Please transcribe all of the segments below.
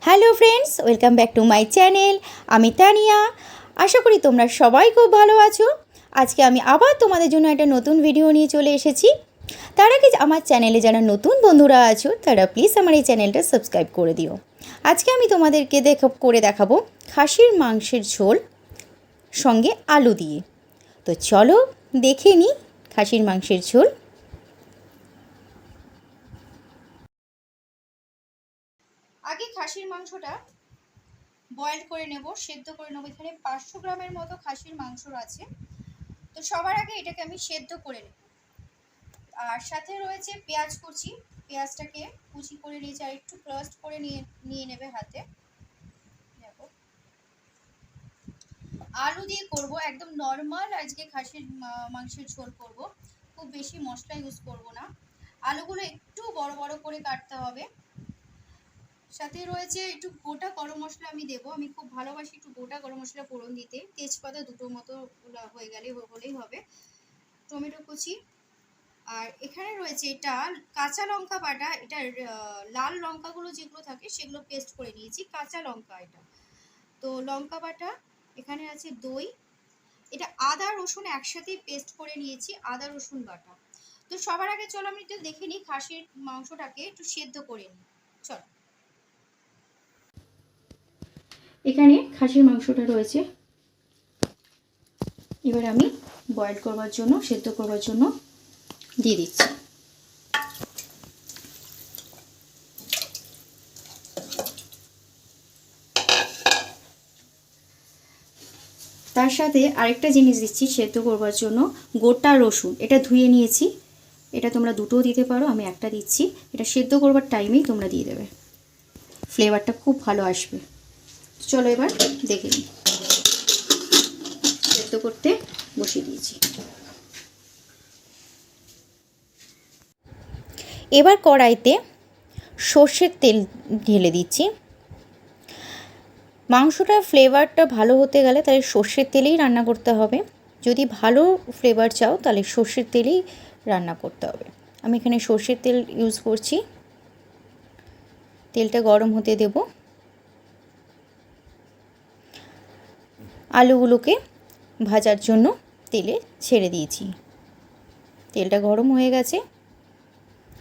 Hello friends, welcome back to my channel. আমি তানিয়া। আশা করি তোমরা সবাই খুব ভালো আছো। আজকে আমি আবার তোমাদের জন্য একটা নতুন ভিডিও নিয়ে চলে এসেছি। তার আগে আমার চ্যানেলে যারা নতুন বন্ধুরা আছো তারা প্লিজ আমার এই চ্যানেলটা সাবস্ক্রাইব করে দিও। আজকে আমি তোমাদেরকে করে দেখাবো খাসির মাংসের ঝোল সঙ্গে আলু দিয়ে। তো চলো দেখে নিই খাসির মাংসের ঝোল। আগে খাসির মাংসটা বয়েল করে নেব, সেদ্ধ করে নেব। এখানে 500 গ্রামের মতো খাসির মাংস আছে। তো সবার আগে এটাকে আমি সেদ্ধ করে নেব। আর সাথে রয়েছে পেঁয়াজ কুচি। পেঁয়াজটাকে কুচি করে নিয়েছি, আর একটু ক্রাস্ট করে নিয়ে নেবে হাতে। দেখো, আলু দিয়ে করব, একদম নর্মাল আজকে খাসির মাংসের ঝোল করব। খুব বেশি মশলা ইউজ করব না। আলুগুলো একটু বড় বড় করে কাটতে হবে। সাথে রয়েছে একটু গোটা গরম মশলা আমি দেবো। আমি খুব ভালোবাসি একটু গোটা গরম মশলা ফোড়ন দিতে। তেজপাতা দুটো মতো হয়ে গেলে হলেই হবে। টমেটো কুচি, আর এখানে রয়েছে এটা কাঁচা লঙ্কা বাটা। এটা লাল লঙ্কাগুলো যেগুলো থাকে সেগুলো পেস্ট করে নিয়েছি, কাঁচা লঙ্কা এটা। তো লঙ্কা বাটা, এখানে আছে দই, এটা আদা রসুন একসাথেই পেস্ট করে নিয়েছি, আদা রসুন বাটা। তো সবার আগে চলো আমি একটু দেখে নিই খাসির মাংসটাকে একটু সেদ্ধ করে নিই। চলো, এখানে খাসির মাংসটা রয়েছে। এবার আমি বয়েল করবার জন্য, সেদ্ধ করবার জন্য দিয়ে দিচ্ছি। তার সাথে আরেকটা জিনিস দিচ্ছি সেদ্ধ করবার জন্য, গোটা রসুন। এটা ধুয়ে নিয়েছি, এটা তোমরা দুটোও দিতে পারো, আমি একটা দিচ্ছি। এটা সেদ্ধ করবার টাইমেই তোমরা দিয়ে দেবে, ফ্লেভারটা খুব ভালো আসবে। চলো এবার দেখে নিই। সেদ্ধ করতে বসিয়ে দিয়েছি। এবার কড়াইতে সর্ষের তেল ঢেলে দিচ্ছি। মাংসটার ফ্লেভারটা ভালো হতে গেলে তাহলে সর্ষের তেলেই রান্না করতে হবে। যদি ভালো ফ্লেভার চাও তাহলে সর্ষের তেলেই রান্না করতে হবে। আমি এখানে সর্ষের তেল ইউজ করছি। তেলটা গরম হতে দেব। আলুগুলোকে ভাজার জন্য তেলে ছেড়ে দিয়েছি। তেলটা গরম হয়ে গেছে।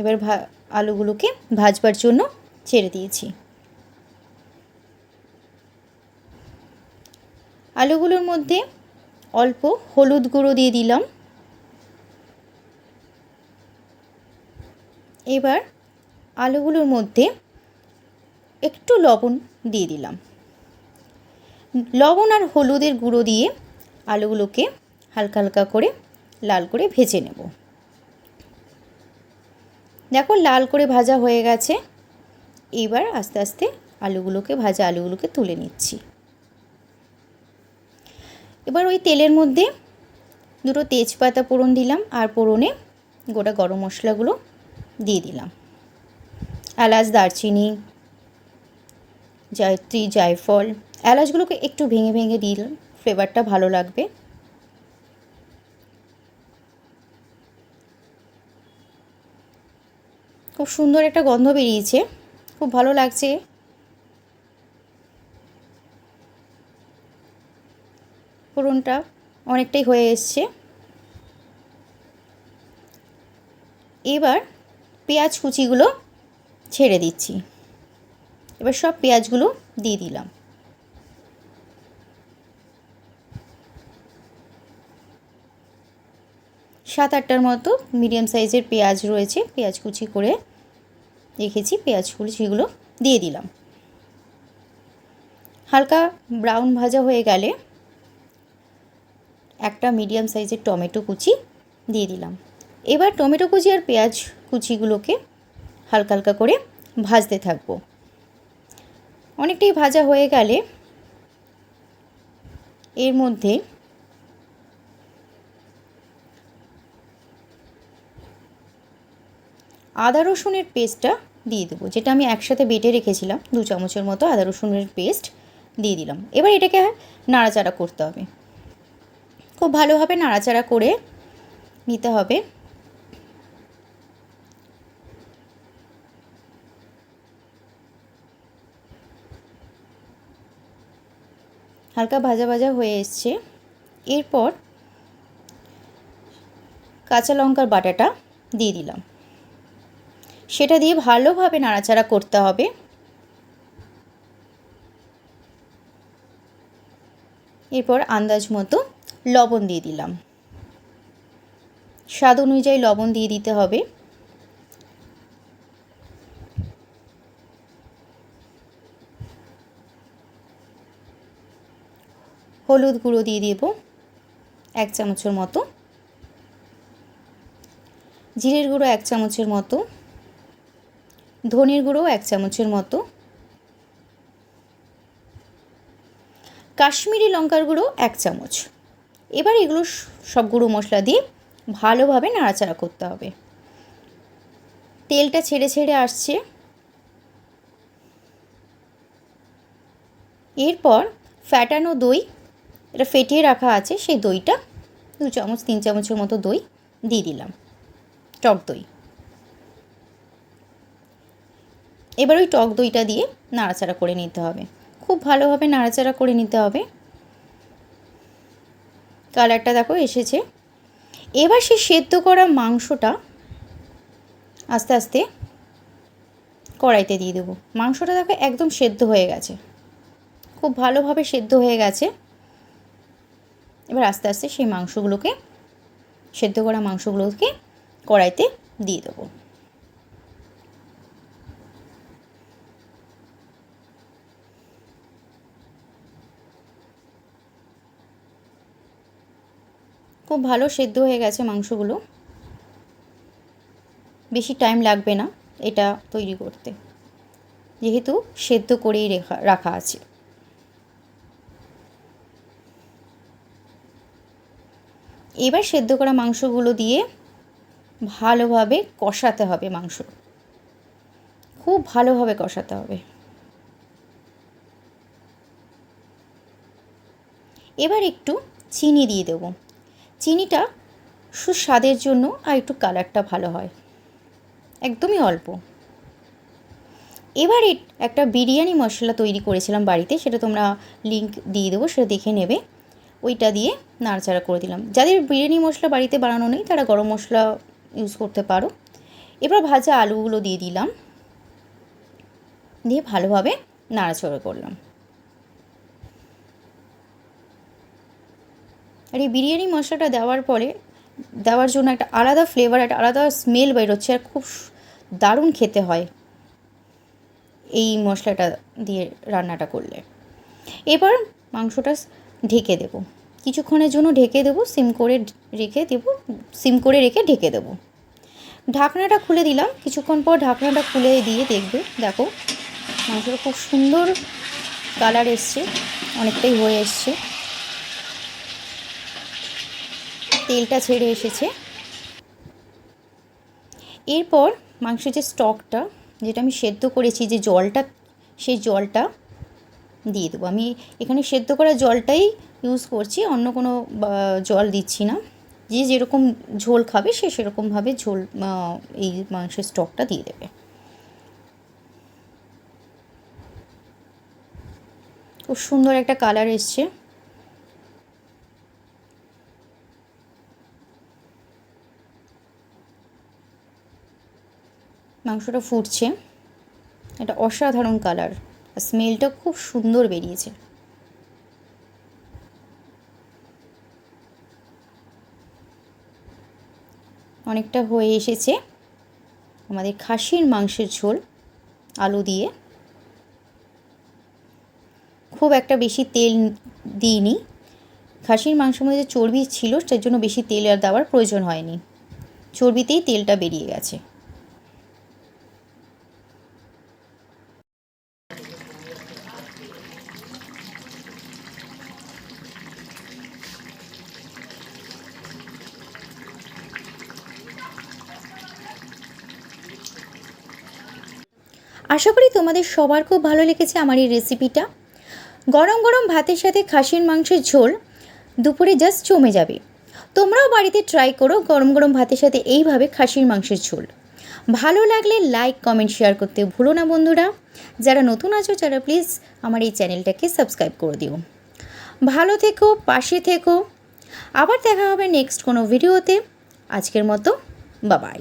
এবার আলুগুলোকে ভাজবার জন্য ছেড়ে দিয়েছি। আলুগুলোর মধ্যে অল্প হলুদ গুঁড়ো দিয়ে দিলাম। এবার আলুগুলোর মধ্যে একটু লবণ দিয়ে দিলাম। লবণ আর হলুদের গুঁড়ো দিয়ে আলুগুলোকে হালকা হালকা করে লাল করে ভেজে নেব। দেখো, লাল করে ভাজা হয়ে গেছে। এবার আস্তে আস্তে ভাজা আলুগুলোকে তুলে নিচ্ছি। এবার ওই তেলের মধ্যে দুটো তেজপাতা ফোড়ন দিলাম, আর ফোড়নে গোটা গরম মশলাগুলো দিয়ে দিলাম। এলাচ, দারচিনি, জয়ত্রী, জায়ফল, এলাচগুলোকে একটু ভেঙে ভেঙে দিলাম, ফ্লেভারটা ভালো লাগবে। খুব সুন্দর একটা গন্ধ বেরিয়েছে, খুব ভালো লাগছে। ফোড়নটা অনেকটাই হয়ে এসছে। এবার পেঁয়াজ কুচিগুলো ছেড়ে দিচ্ছি। এবার সব পেঁয়াজগুলো দিয়ে দিলাম। সাত আটটার মতো মিডিয়াম সাইজের পেঁয়াজ রয়েছে, পেঁয়াজ কুচি করে রেখেছি, পেঁয়াজ কুচিগুলো দিয়ে দিলাম। হালকা ব্রাউন ভাজা হয়ে গেলে একটা মিডিয়াম সাইজের টমেটো কুচি দিয়ে দিলাম। এবার টমেটো কুচি আর পেঁয়াজ কুচিগুলোকে হালকা হালকা করে ভাজতে থাকবো। অনেকটাই ভাজা হয়ে গেলে এর মধ্যে আদা রসুনের পেস্টটা দিয়ে দেবো, যেটা আমি একসাথে বেটে রেখেছিলাম। 2 চামচের মতো আদা রসুনের পেস্ট দিয়ে দিলাম। এবার এটাকে নাড়াচাড়া করতে হবে, খুব ভালোভাবে নাড়াচাড়া করে নিতে হবে। হালকা ভাজা ভাজা হয়ে এসছে। এরপর কাঁচা লঙ্কার বাটাটা দিয়ে দিলাম, সেটা দিয়ে ভালোভাবে নাড়াচাড়া করতে হবে। এরপর আন্দাজ মতো লবণ দিয়ে দিলাম, স্বাদ অনুযায়ী লবণ দিয়ে দিতে হবে। হলুদ গুঁড়ো দিয়ে দেব 1 চামচের মতো, জিরের গুঁড়ো 1 চামচের মতো, ধনের গুঁড়ো 1 চামচের মতো, কাশ্মীরি লঙ্কার গুঁড়ো 1 চামচ। এবার এগুলো সব গুঁড়ো মশলা দিয়ে ভালোভাবে নাড়াচাড়া করতে হবে। তেলটা ছেড়ে ছেড়ে আসছে। এরপর ফ্যাটানো দই, এটা ফেটিয়ে রাখা আছে, সেই দইটা 2 চামচ 3 চামচের মতো দই দিয়ে দিলাম, টক দই। এবার ওই টক দইটা দিয়ে নাড়াচাড়া করে নিতে হবে, খুব ভালোভাবে নাড়াচাড়া করে নিতে হবে। কালারটা দেখো এসেছে। এবার সেই সেদ্ধ করা মাংসটা আস্তে আস্তে কড়াইতে দিয়ে দেবো। মাংসটা দেখো একদম সেদ্ধ হয়ে গেছে, খুব ভালোভাবে সেদ্ধ হয়ে গেছে। এবার আস্তে আস্তে সেই মাংসগুলোকে, সেদ্ধ করা মাংসগুলোকে কড়াইতে দিয়ে দেবো। খুব ভালো সেদ্ধ হয়ে গেছে মাংসগুলো, বেশি টাইম লাগবে না এটা তৈরি করতে, যেহেতু সেদ্ধ করেই রাখা আছে। এবার সেদ্ধ করা মাংসগুলো দিয়ে ভালোভাবে কষাতে হবে, মাংস খুব ভালোভাবে কষাতে হবে। এবার একটু চিনি দিয়ে দেবো, চিনিটা সুস্বাদের জন্য আর একটু কালারটা ভালো হয়, একদমই অল্প। এবার একটা বিরিয়ানি মশলা তৈরি করেছিলাম বাড়িতে, সেটা তোমরা লিংক দিয়ে দেবো, সেটা দেখে নেবে। ওইটা দিয়ে নাড়াচাড়া করে দিলাম। যাদের বিরিয়ানি মশলা বাড়িতে বানানো নেই তারা গরম মশলা ইউজ করতে পারো। এবার ভাজা আলুগুলো দিয়ে দিলাম, দিয়ে ভালোভাবে নাড়াচাড়া করলাম। আর এই বিরিয়ানি মশলাটা দেওয়ার জন্য একটা আলাদা ফ্লেভার, একটা আলাদা স্মেল বেরোচ্ছে, আর খুব দারুণ খেতে হয় এই মশলাটা দিয়ে রান্নাটা করলে। এবার মাংসটা ঢেকে দেব, কিছুক্ষণের জন্য ঢেকে দেব, সিম করে রেখে ঢেকে দেব। ঢাকনাটা খুলে দিলাম, কিছুক্ষণ পর ঢাকনাটা খুলে দিয়ে দেখবে, দেখো মাংসটা খুব সুন্দর কালার এসছে, অনেকটাই হয়ে এসছে, তেলটা ছেড়ে এসেছে। এরপর মাংসের যে স্টকটা, যেটা আমি সেদ্ধ করেছি, যে জলটা, সেই জলটা দিয়ে দেবো। আমি এখানে সেদ্ধ করা জলটাই ইউজ করছি, অন্য কোনো জল দিচ্ছি না। যে যেরকম ঝোল খাবে সে সেরকমভাবে ঝোল এই মাংসের স্টকটা দিয়ে দেবে। খুব সুন্দর একটা কালার এসছে। মাংসটা ফুটছে, এটা অসাধারণ কালার, আর স্মেলটা খুব সুন্দর বেরিয়েছে। অনেকটা হয়ে এসেছে আমাদের খাসির মাংসের ঝোল আলু দিয়ে। খুব একটা বেশি তেল দিইনি, খাসির মাংসের মধ্যে চর্বি ছিল, তার জন্য বেশি তেল আর দেওয়ার প্রয়োজন হয়নি, চর্বিতেই তেলটা বেরিয়ে গেছে। আশা করি তোমাদের সবার খুব ভালো লেগেছে আমার এই রেসিপিটা। গরম গরম ভাতের সাথে খাসির মাংসের ঝোল দুপুরে জাস্ট জমে যাবে। তোমরাও বাড়িতে ট্রাই করো গরম গরম ভাতের সাথে এইভাবে খাসির মাংসের ঝোল। ভালো লাগলে লাইক, কমেন্ট, শেয়ার করতে ভুলো না বন্ধুরা। যারা নতুন আছো তারা প্লিজ আমার এই চ্যানেলটাকে সাবস্ক্রাইব করে দিও। ভালো থেকো, পাশে থেকো। আবার দেখা হবে নেক্সট কোনো ভিডিওতে। আজকের মতো বাবাই।